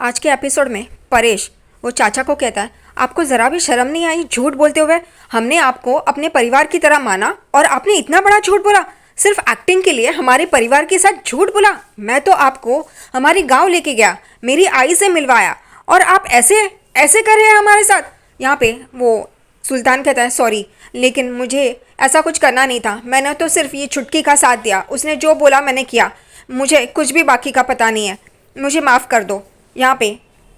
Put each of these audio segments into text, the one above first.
आज के एपिसोड में परेश वो चाचा को कहता है, आपको ज़रा भी शर्म नहीं आई झूठ बोलते हुए? हमने आपको अपने परिवार की तरह माना और आपने इतना बड़ा झूठ बोला। सिर्फ एक्टिंग के लिए हमारे परिवार के साथ झूठ बोला। मैं तो आपको हमारे गांव लेके गया, मेरी आई से मिलवाया और आप ऐसे ऐसे कर रहे हैं हमारे साथ। यहाँ पे वो सुल्तान कहता है, सॉरी लेकिन मुझे ऐसा कुछ करना नहीं था। मैंने तो सिर्फ ये छुटकी का साथ दिया, उसने जो बोला मैंने किया। मुझे कुछ भी बाकी का पता नहीं है, मुझे माफ़ कर दो। यहाँ पे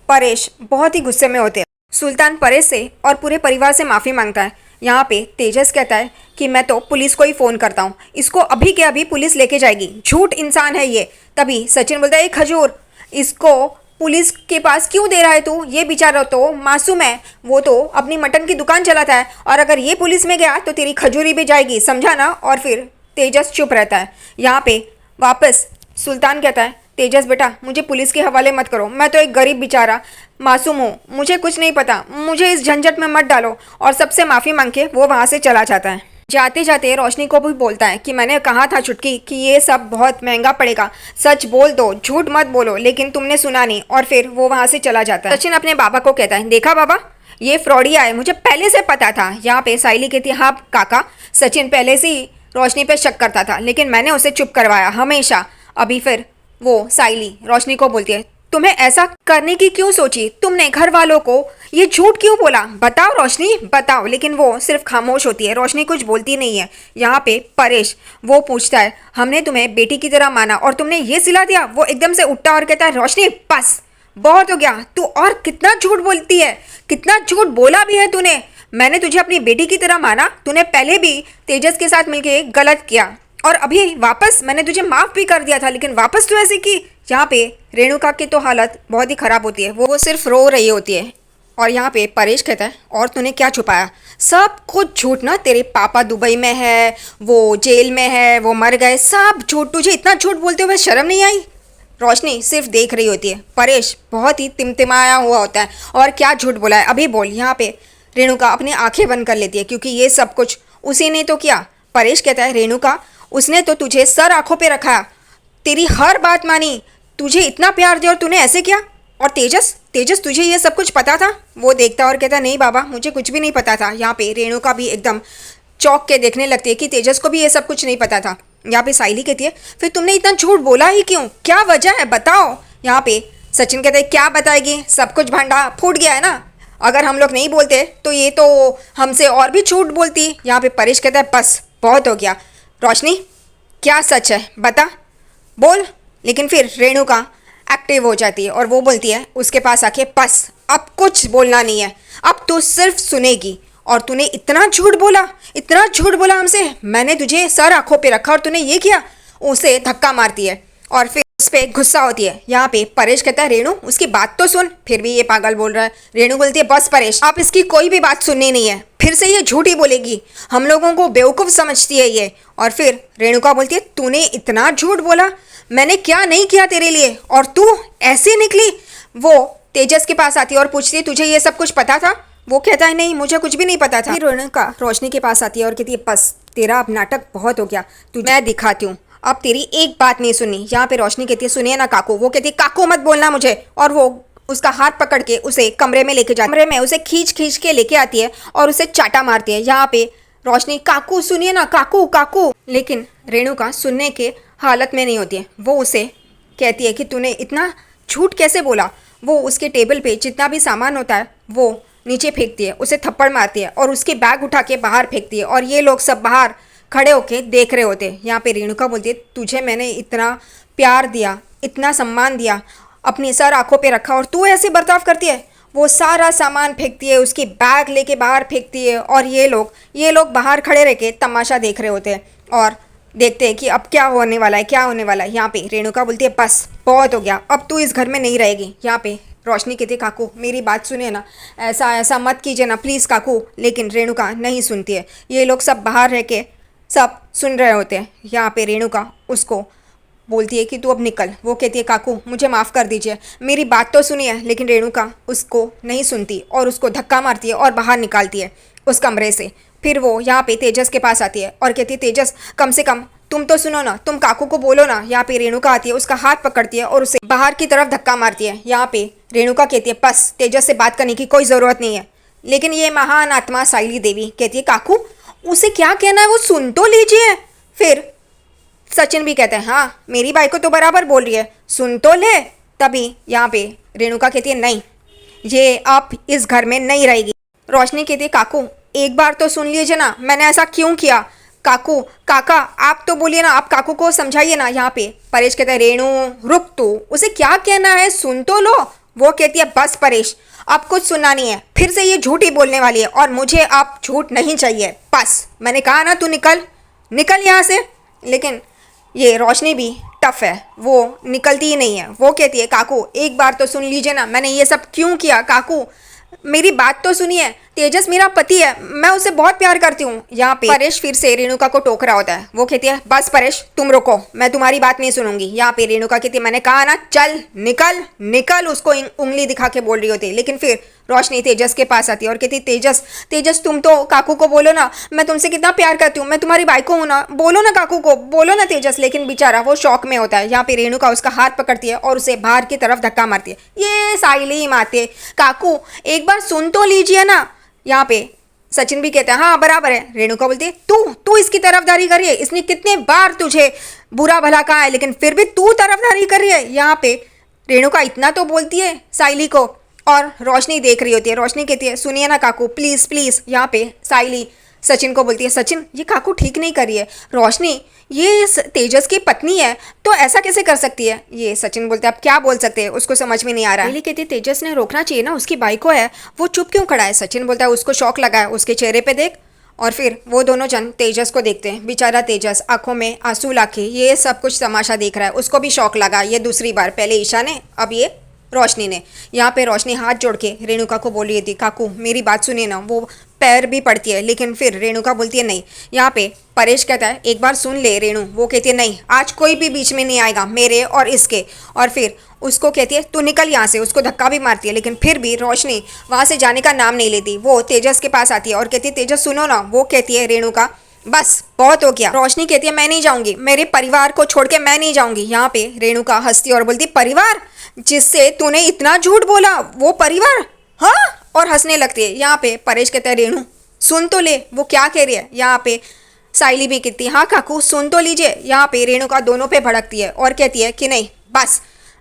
परेश बहुत ही गुस्से में होते हैं। सुल्तान परेश से और पूरे परिवार से माफ़ी मांगता है। यहाँ पे तेजस कहता है कि मैं तो पुलिस को ही फ़ोन करता हूँ, इसको अभी के अभी पुलिस लेके जाएगी, झूठ इंसान है ये। तभी सचिन बोलता है, खजूर इसको पुलिस के पास क्यों दे रहा है तू? ये बेचारा तो मासूम है, वो तो अपनी मटन की दुकान चलाता है और अगर ये पुलिस में गया तो तेरी खजूरी भी जाएगी, समझा ना? और फिर तेजस चुप रहता है। यहाँ पे वापस सुल्तान कहता है, तेजस बेटा मुझे पुलिस के हवाले मत करो, मैं तो एक गरीब बेचारा मासूम हूँ, मुझे कुछ नहीं पता, मुझे इस झंझट में मत डालो। और सबसे माफ़ी मांग के वो वहाँ से चला जाता है। जाते जाते रोशनी को भी बोलता है कि मैंने कहा था छुटकी कि ये सब बहुत महंगा पड़ेगा, सच बोल दो, झूठ मत बोलो, लेकिन तुमने सुना नहीं। और फिर वो वहाँ से चला जाता है। सचिन अपने बाबा को कहता है, देखा बाबा ये फ्रॉडिया है, मुझे पहले से पता था। यहाँ पे साइली कहती है, हाँ काका, सचिन पहले से ही रोशनी पे शक करता था, लेकिन मैंने उसे चुप करवाया हमेशा। अभी फिर वो साइली रोशनी को बोलती है, तुम्हें ऐसा करने की क्यों सोची? तुमने घर वालों को ये झूठ क्यों बोला? बताओ रोशनी बताओ। लेकिन वो सिर्फ खामोश होती है, रोशनी कुछ बोलती नहीं है। यहाँ पे परेश वो पूछता है, हमने तुम्हें बेटी की तरह माना और तुमने ये सिला दिया? वो एकदम से उठता और कहता है, रोशनी बस बहुत हो गया, तू और कितना झूठ बोलती है, कितना झूठ बोला भी है तूने। मैंने तुझे अपनी बेटी की तरह माना, तूने पहले भी तेजस के साथ मिलकर गलत किया और अभी वापस मैंने तुझे माफ़ भी कर दिया था, लेकिन वापस तू ऐसे की। यहाँ पे रेणुका की तो हालत बहुत ही ख़राब होती है, वो सिर्फ रो रही होती है। और यहाँ पे परेश कहता है, और तूने क्या छुपाया? सब कुछ झूठ ना, तेरे पापा दुबई में है, वो जेल में है, वो मर गए, सब झूठ। तुझे इतना झूठ बोलते हुए शर्म नहीं आई? रोशनी सिर्फ देख रही होती है। परेश बहुत ही तिमतिमाया हुआ होता है, और क्या झूठ बोला है अभी बोल। यहाँ पे रेणुका अपनी आंखें बंद कर लेती है, क्योंकि ये सब कुछ उसी ने तो किया। परेश कहता है, रेणुका उसने तो तुझे सर आंखों पे रखा, तेरी हर बात मानी, तुझे इतना प्यार दिया और तूने ऐसे किया। और तेजस तेजस तुझे ये सब कुछ पता था? वो देखता और कहता, नहीं बाबा मुझे कुछ भी नहीं पता था। यहाँ पे रेणुका भी एकदम चौंक के देखने लगती है कि तेजस को भी ये सब कुछ नहीं पता था। यहाँ पे साइली कहती है, फिर तुमने इतना झूठ बोला ही क्यों? क्या वजह है बताओ। यहाँ पे सचिन कहते हैं, क्या बताएगी, सब कुछ भांडा फूट गया है ना, अगर हम लोग नहीं बोलते तो ये तो हमसे और भी झूठ बोलती। यहाँ पे परेश कहता है, बस बहुत हो गया। रोशनी क्या सच है बता, बोल। लेकिन फिर रेणुका एक्टिव हो जाती है और वो बोलती है उसके पास आके, बस अब कुछ बोलना नहीं है, अब तू सिर्फ सुनेगी। और तूने इतना झूठ बोला, इतना झूठ बोला हमसे, मैंने तुझे सर आंखों पे रखा और तूने ये किया। उसे धक्का मारती है और फिर उस पर गुस्सा होती है। यहाँ पे परेश कहता है, रेणु उसकी बात तो सुन, फिर भी ये पागल बोल रहा है। रेणु बोलती है, बस परेश आप इसकी कोई भी बात सुननी नहीं है, फिर से ये झूठी बोलेगी, हम लोगों को बेवकूफ़ समझती है ये। और फिर रेणुका बोलती है, तूने इतना झूठ बोला, मैंने क्या नहीं किया तेरे लिए और तू ऐसे निकली। वो तेजस के पास आती है और पूछती है, तुझे ये सब कुछ पता था? वो कहता है, नहीं मुझे कुछ भी नहीं पता था। फिर रेणुका रोशनी के पास आती है और कहती है, बस तेरा अब नाटक बहुत हो गया, तुझे मैं दिखाती हूँ, अब तेरी एक बात नहीं सुनी। यहाँ पे रोशनी कहती है, सुनिए ना काकू। वो कहती है, काकू मत बोलना मुझे। और वो उसका हाथ पकड़ के उसे कमरे में लेके जाती है, कमरे में उसे खींच खींच के लेके आती है और उसे चाटा मारती है। यहाँ पे रोशनी, काकू सुनिए ना, काकू काकू। लेकिन रेणुका सुनने के हालत में नहीं होती है। वो उसे कहती है कि तूने इतना झूठ कैसे बोला। वो उसके टेबल पे जितना भी सामान होता है वो नीचे फेंकती है, उसे थप्पड़ मारती है और उसके बैग उठा के बाहर फेंकती है। और ये लोग सब बाहर खड़े होके देख रहे होते हैं। यहाँ पे रेणुका बोलती है, तुझे मैंने इतना प्यार दिया, इतना सम्मान दिया, अपने सर आंखों पे रखा और तू ऐसे बर्ताव करती है। वो सारा सामान फेंकती है, उसकी बैग लेके बाहर फेंकती है और ये लोग बाहर खड़े रह के तमाशा देख रहे होते हैं और देखते हैं कि अब क्या होने वाला है, क्या होने वाला है। यहाँ पे रेणुका बोलती है, बस बहुत हो गया, अब तू इस घर में नहीं रहेगी। यहाँ पे रोशनी कहती है, काकू मेरी बात सुनिए ना, ऐसा ऐसा मत कीजिए ना प्लीज़ काकू। लेकिन रेणुका नहीं सुनती है। ये लोग सब बाहर रह के सब सुन रहे होते हैं। यहाँ पे रेणुका उसको बोलती है कि तू अब निकल। वो कहती है, काकू मुझे माफ़ कर दीजिए, मेरी बात तो सुनिए। लेकिन रेणुका उसको नहीं सुनती और उसको धक्का मारती है और बाहर निकालती है उस कमरे से। फिर वो यहाँ पे तेजस के पास आती है और कहती है, तेजस कम से कम तुम तो सुनो ना, तुम काकू को बोलो ना। यहाँ पे रेणुका आती है, उसका हाथ पकड़ती है और उसे बाहर की तरफ धक्का मारती है। यहाँ पे रेणुका कहती है बस तेजस से बात करने की कोई ज़रूरत नहीं है। लेकिन ये महान आत्मा साइली देवी कहती है काकू उसे क्या कहना है वो सुन तो लीजिए। फिर सचिन भी कहता है हाँ मेरी बाई को तो बराबर बोल रही है, सुन तो ले। तभी यहाँ पे रेणुका कहती है नहीं, ये अब इस घर में नहीं रहेगी। रोशनी कहती है काकू एक बार तो सुन लीजिए ना, मैंने ऐसा क्यों किया। काकू काका आप तो बोलिए ना, आप काकू को समझाइए ना। यहाँ पे परेश कहता है रेणु रुक, तू उसे क्या कहना है सुन तो लो। वो कहती है बस परेश अब कुछ सुनना नहीं है, फिर से ये झूठ ही बोलने वाली है और मुझे अब झूठ नहीं चाहिए। बस मैंने कहा ना तू निकल निकल यहाँ से। लेकिन ये रोशनी भी टफ है, वो निकलती ही नहीं है। वो कहती है काकू एक बार तो सुन लीजिए ना, मैंने ये सब क्यों किया। काकू मेरी बात तो सुनिए, तेजस मेरा पति है, मैं उसे बहुत प्यार करती हूँ। यहाँ पे परेश फिर से रेणुका को टोक रहा होता है। वो कहती है बस परेश तुम रुको, मैं तुम्हारी बात नहीं सुनूंगी। यहाँ पे रेणुका कहती है मैंने कहा ना चल निकल निकल, उसको उंगली दिखा के बोल रही होती है। लेकिन फिर रोशनी तेजस के पास आती है और कहती है तेजस तेजस तुम तो काकू को बोलो ना, मैं तुमसे कितना प्यार करती हूँ, मैं तुम्हारी बाई को हूँ ना, बोलो ना काकू को, बोलो ना तेजस। लेकिन बेचारा वो शौक में होता है। यहाँ पे रेणुका उसका हाथ पकड़ती है और उसे बाहर की तरफ धक्का मारती है। ये साइली माते काकू एक बार सुन तो लीजिए ना। यहाँ पे सचिन भी कहता है हाँ बराबर है। रेणुका बोलती है तू तू इसकी तरफदारी कर रही है, इसने कितने बार तुझे बुरा भला कहा है लेकिन फिर भी तू तरफदारी कर रही है। यहाँ पे रेणुका इतना तो बोलती है साइली को और रोशनी देख रही होती है। रोशनी कहती है सुनिए ना काकू प्लीज़ प्लीज़। यहाँ पे साइली सचिन को बोलती है सचिन ये काकू ठीक नहीं कर रही है, रोशनी ये तेजस की पत्नी है तो ऐसा कैसे कर सकती है। ये सचिन बोलते हैं अब क्या बोल सकते हैं, उसको समझ में नहीं आ रहा है। कहती है तेजस ने रोकना चाहिए ना, उसकी बाई को है, वो चुप क्यों खड़ा है। सचिन बोलता है उसको शौक लगा है, उसके चेहरे पे देख। और फिर वो दोनों जन तेजस को देखते हैं। बेचारा तेजस आंखों में आंसू लाके ये सब कुछ तमाशा देख रहा है, उसको भी शौक लगा। ये दूसरी बार, पहले ईशा ने अब ये रोशनी ने। यहाँ पे रोशनी हाथ जोड़ के रेणुका को बोल रही थी काकू मेरी बात सुनिए ना। वो पैर भी पड़ती है लेकिन फिर रेणुका बोलती है नहीं। यहाँ पे परेश कहता है एक बार सुन ले रेणु। वो कहती है नहीं आज कोई भी बीच में नहीं आएगा मेरे और इसके। और फिर उसको कहती है तू निकल यहाँ से, उसको धक्का भी मारती है। लेकिन फिर भी रोशनी वहाँ से जाने का नाम नहीं लेती। वो तेजस के पास आती है और कहती है तेजस सुनो ना। वो कहती है रेणुका बस बहुत हो गया। रोशनी कहती है मैं नहीं जाऊंगी, मेरे परिवार को छोड़ के मैं नहीं जाऊंगी। यहाँ पे रेणुका हंसती और बोलती परिवार जिससे तूने इतना झूठ बोला वो परिवार, हाँ, और हंसने लगती है। यहाँ पे परेश कहता है रेणु सुन तो ले वो क्या कह रही है। यहाँ पे साइली भी कहती है हाँ काकू सुन तो लीजिए। यहाँ पे रेणुका दोनों पे भड़कती है और कहती है कि नहीं बस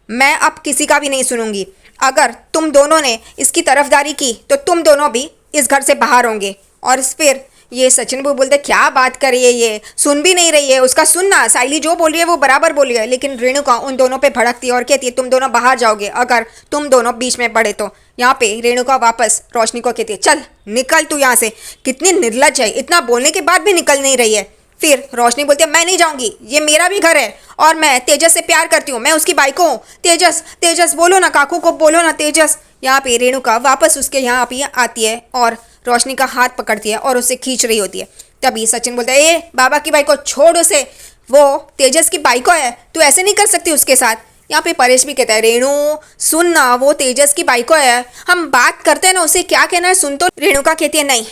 मैं अब किसी का भी नहीं सुनूंगी, अगर तुम दोनों ने इसकी तरफदारी की तो तुम दोनों भी इस घर से बाहर होंगे। और फिर ये सचिन भी बोलते क्या बात कर रही है, ये सुन भी नहीं रही है, उसका सुनना, साइली जो बोल रही है वो बराबर बोल रही है। लेकिन रेणुका उन दोनों पे भड़कती है और कहती है तुम दोनों बाहर जाओगे अगर तुम दोनों बीच में पड़े तो। यहाँ पे रेणुका वापस रोशनी को कहती है चल निकल तू यहाँ से, कितनी निर्लज है, इतना बोलने के बाद भी निकल नहीं रही है। फिर रोशनी बोलती है मैं नहीं जाऊंगी, ये मेरा भी घर है और मैं तेजस से प्यार करती हूँ, मैं उसकी बाई को हूँ। तेजस तेजस बोलो ना, काकू को बोलो ना तेजस। यहाँ पे रेणुका वापस उसके यहाँ पे आती है और रोशनी का हाथ पकड़ती है और उसे खींच रही होती है। तभी सचिन बोलता है ए बाबा की बाई को छोड़ उसे, वो तेजस की बाई को है, तू ऐसे नहीं कर सकती उसके साथ। यहाँ पे परेश भी कहता है रेणु सुन ना वो तेजस की बाई को है, हम बात करते हैं ना, उसे क्या कहना है सुन तो। रेणुका कहती है नहीं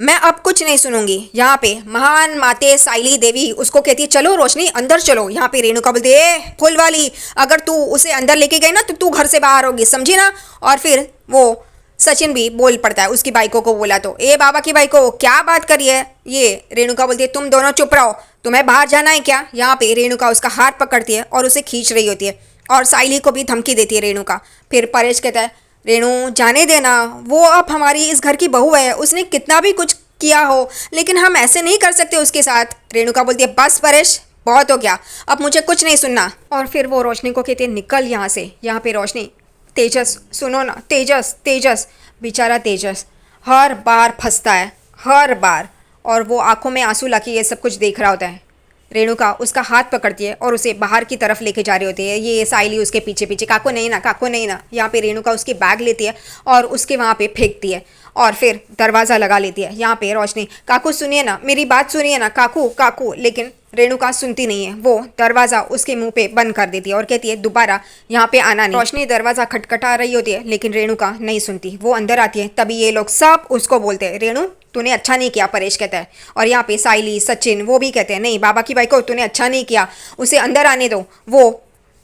मैं अब कुछ नहीं सुनूंगी। यहाँ पे महान माते साइली देवी उसको कहती है चलो रोशनी अंदर चलो। यहाँ पे रेणुका बोलती है ए फुल वाली अगर तू उसे अंदर लेके गई ना तो तू घर से बाहर होगी, समझी ना। और फिर वो सचिन भी बोल पड़ता है उसकी बाइकों को बोला तो ए बाबा की बाइको क्या बात करी है। ये रेणुका बोलती है तुम दोनों चुप रहो, तुम्हें बाहर जाना है क्या। यहाँ पे रेणुका उसका हाथ पकड़ती है और उसे खींच रही होती है और साइली को भी धमकी देती है रेणुका। फिर परेश कहता है रेणु जाने देना, वो अब हमारी इस घर की बहू है, उसने कितना भी कुछ किया हो लेकिन हम ऐसे नहीं कर सकते उसके साथ। रेणुका बोलती है बस परेश बहुत हो गया, अब मुझे कुछ नहीं सुनना। और फिर वो रोशनी को कहती है निकल यहाँ से। यहाँ पे रोशनी तेजस सुनो ना, तेजस तेजस। बेचारा तेजस हर बार फंसता है, हर बार, और वो आंखों में आंसू लाके ये सब कुछ देख रहा होता है। रेणुका उसका हाथ पकड़ती है और उसे बाहर की तरफ लेके जा रही होती है। ये साइली उसके पीछे पीछे काको नहीं ना, काको नहीं ना। यहाँ पे रेणुका उसकी बैग लेती है और उसके वहाँ पे फेंकती है और फिर दरवाज़ा लगा लेती है। यहाँ पे रोशनी काकू सुनिए ना, मेरी बात सुनिए ना काकू काकू। लेकिन रेणुका सुनती नहीं है, वो दरवाज़ा उसके मुंह पे बंद कर देती है और कहती है दोबारा यहाँ पे आना नहीं। रोशनी दरवाज़ा खटखटा रही होती है लेकिन रेणुका नहीं सुनती, वो अंदर आती है। तभी ये लोग सब उसको बोलते हैं रेणु तूने अच्छा नहीं किया, परेश कहता है। और यहाँ पे साइली सचिन वो भी कहते हैं नहीं बाबा की बाइक को तूने अच्छा नहीं किया, उसे अंदर आने दो। वो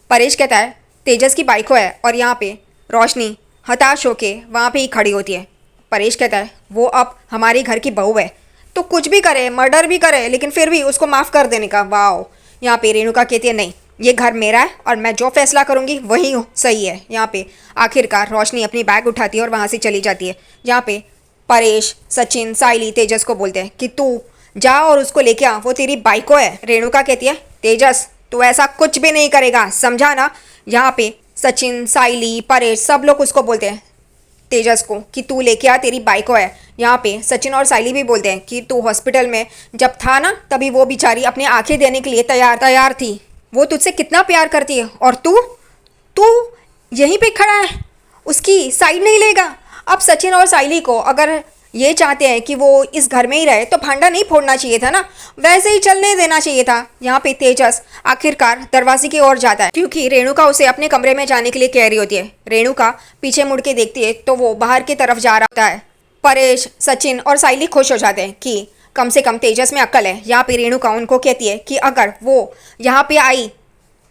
परेश कहता है तेजस की बाइक को है। और यहाँ पे रोशनी हताश होके वहाँ पे ही खड़ी होती है। परेश कहता है वो अब हमारे घर की बहू है तो कुछ भी करे, मर्डर भी करे, लेकिन फिर भी उसको माफ़ कर देने का। वाओ। यहाँ पे रेणुका कहती है नहीं ये घर मेरा है और मैं जो फैसला करूँगी वही सही है। यहाँ पे आखिरकार रोशनी अपनी बैग उठाती है और वहाँ से चली जाती है। यहाँ पे परेश सचिन साइली तेजस को बोलते हैं कि तू जा और उसको लेके आ, वो तेरी बाइक को है। रेणुका कहती है तेजस तू ऐसा कुछ भी नहीं करेगा, समझा ना। यहाँ पे सचिन साइली परेश सब लोग उसको बोलते हैं तेजस को कि तू लेके आ, तेरी बाइक को है। यहाँ पे सचिन और साइली भी बोलते हैं कि तू हॉस्पिटल में जब था ना तभी वो बेचारी अपनी आंखें देने के लिए तैयार थी, वो तुझसे कितना प्यार करती है और तू तू यहीं पे खड़ा है, उसकी साइड नहीं लेगा। अब सचिन और साइली को अगर ये चाहते हैं कि वो इस घर में ही रहे तो भांडा नहीं फोड़ना चाहिए था ना, वैसे ही चलने देना चाहिए था। यहाँ पे तेजस आखिरकार दरवाजे की ओर जाता है क्योंकि रेणुका उसे अपने कमरे में जाने के लिए कह रही होती है। रेणुका पीछे मुड़ के देखती है तो वो बाहर की तरफ जा रहा होता है। परेश सचिन और साइली खुश हो जाते हैं कि कम से कम तेजस में अक्ल है। यहाँ पे रेणुका उनको कहती है कि अगर वो यहाँ पे आई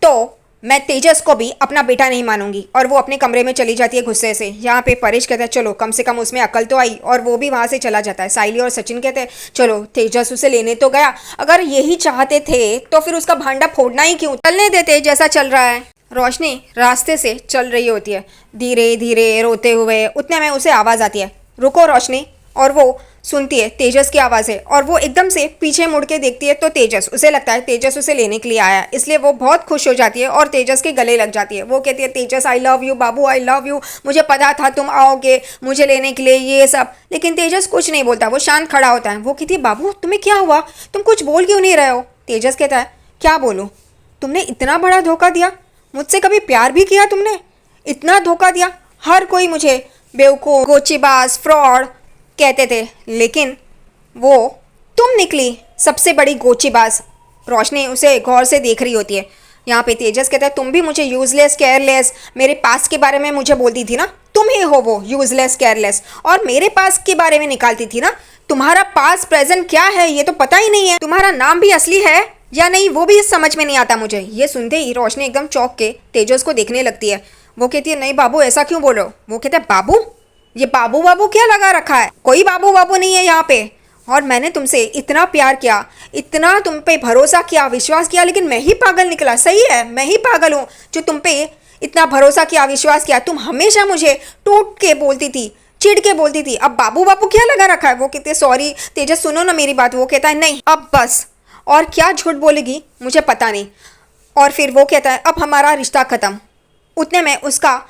तो मैं तेजस को भी अपना बेटा नहीं मानूंगी, और वो अपने कमरे में चली जाती है गुस्से से। यहाँ पे परेश कहता है चलो कम से कम उसमें अकल तो आई, और वो भी वहाँ से चला जाता है। साइली और सचिन कहते हैं चलो तेजस उसे लेने तो गया, अगर यही चाहते थे तो फिर उसका भांडा फोड़ना ही क्यों, चलने देते जैसा चल रहा है। रोशनी रास्ते से चल रही होती है धीरे धीरे रोते हुए, उतने में उसे आवाज़ आती है रुको रोशनी, और वो सुनती है तेजस की आवाज़ है और वो एकदम से पीछे मुड़ के देखती है तो तेजस, उसे लगता है तेजस उसे लेने के लिए आया, इसलिए वो बहुत खुश हो जाती है और तेजस के गले लग जाती है। वो कहती है तेजस आई लव यू बाबू, आई लव यू, मुझे पता था तुम आओगे मुझे लेने के लिए ये सब। लेकिन तेजस कुछ नहीं बोलता, वो शांत खड़ा होता है। वो कहती है बाबू तुम्हें क्या हुआ, तुम कुछ बोल क्यों नहीं रहे हो। तेजस कहता है क्या बोलूँ, तुमने इतना बड़ा धोखा दिया, मुझसे कभी प्यार भी किया तुमने, इतना धोखा दिया, हर कोई मुझे बेवकूफ़ गोचीबाज फ्रॉड कहते थे, लेकिन वो तुम निकली सबसे बड़ी गोचीबाज। रोशनी उसे गौर से देख रही होती है। यहाँ पे तेजस कहता है तुम भी मुझे यूज़लेस केयरलेस, मेरे पास के बारे में मुझे बोलती थी ना, तुम ही हो वो यूज़लेस केयरलेस, और मेरे पास के बारे में निकालती थी ना। तुम्हारा पास प्रेजेंट क्या है ये तो पता ही नहीं है, तुम्हारा नाम भी असली है या नहीं वो भी समझ में नहीं आता मुझे। ये सुनते ही रोशनी एकदम चौंक के तेजस को देखने लगती है। वो कहती है नहीं बाबू ऐसा क्यों बोल रहे हो। वो कहता है बाबू, ये बाबू बाबू क्या लगा रखा है, कोई बाबू बाबू नहीं है यहाँ पे, और मैंने तुमसे इतना प्यार किया, इतना तुम पे भरोसा किया, विश्वास किया, लेकिन मैं ही पागल निकला। सही है मैं ही पागल हूँ जो तुम पे इतना भरोसा किया विश्वास किया। तुम हमेशा मुझे टूट के बोलती थी, चिढ़ के बोलती थी, अब बाबू बाबू क्या लगा रखा है। वो कहते सॉरी तेजस सुनो ना मेरी बात। वो कहता है नहीं अब बस, और क्या झूठ बोलेगी मुझे पता नहीं। और फिर वो कहता है अब हमारा रिश्ता ख़त्म। उतने में उसका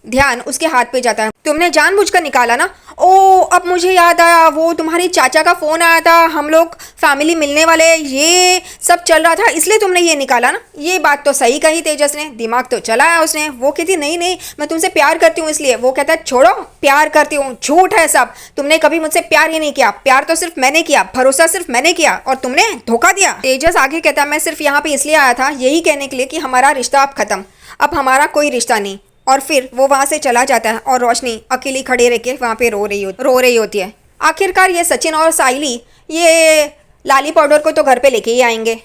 ध्यान उसके हाथ पे जाता है। तुमने जानबूझकर निकाला ना। ओ अब मुझे याद आया, वो तुम्हारी चाचा का फ़ोन आया था, हम लोग फैमिली मिलने वाले, ये सब चल रहा था इसलिए तुमने ये निकाला ना। ये बात तो सही कही तेजस ने, दिमाग तो चलाया उसने। वो कहती नहीं नहीं मैं तुमसे प्यार करती हूँ इसलिए। वो कहता है छोड़ो प्यार करती हूँ, झूठ है सब, तुमने कभी मुझसे प्यार ही नहीं किया, प्यार तो सिर्फ मैंने किया, भरोसा सिर्फ मैंने किया और तुमने धोखा दिया। तेजस आगे कहता है मैं सिर्फ यहाँ पे इसलिए आया था यही कहने के लिए कि हमारा रिश्ता अब खत्म, अब हमारा कोई रिश्ता नहीं। और फिर वो वहाँ से चला जाता है और रोशनी अकेली खड़े रह के वहाँ पे रो रही होती है। आखिरकार ये सचिन और साइली ये लाली पाउडर को तो घर पे लेके ही आएंगे।